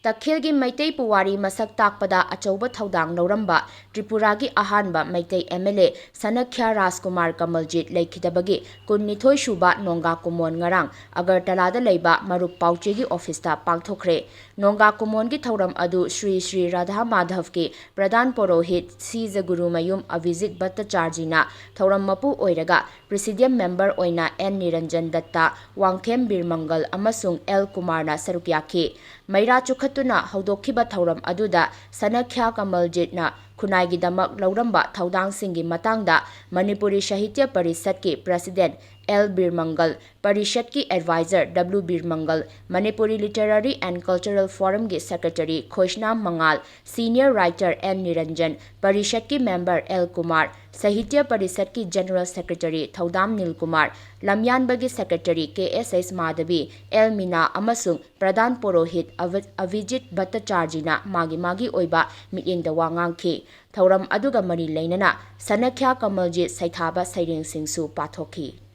TAKHEL gi MEITEI PUWARI MASHAK TAKPADA ACHOUBA THOUDANG LOURAMBA TRIPURA gi AHANBA MEITEI MLA Sanakhya Rajkumar Kamaljit Leikhidabagi Kunnithoi Shuba Nonga Kumon ngarang AGARTALA da LEIBA MARUP PAOCHE gi office ta Pangthok-Khre Nonga Kumon gi thauram adu Sri Radha Madhav ki Pradhan Porohit Sija Guru Mayum Avijit Bhattacharji na thauram mapu oiraga Presidium member oina N Niranjan Datta Wangthem Birmangal amasung L Kumar na saruk yaki Maira chukhatuna haudokhiba thauram aduda Sanakhya Kamaljit na khunai gi damak lauramba thaudang singi matangda Manipuri Sahitya Parishad ki President L Birmangal Parishad ki Advisor W Birmangal Manipuri Literary and Cultural Forum ki Secretary Khoshna Mangal Senior Writer N Niranjan Parishad ki Member L Kumar Sahitya Parishad ki General Secretary Thaudam Nil Kumar Lamyanba gi Secretary KSS Madhavi L Mina amasung Pradhan Porohit Avijit Bhattacharji na magi oiba miting da wangang ki thauram aduga mari leinana Sanakhya Kamaljit saithaba saireng singsu pathokhi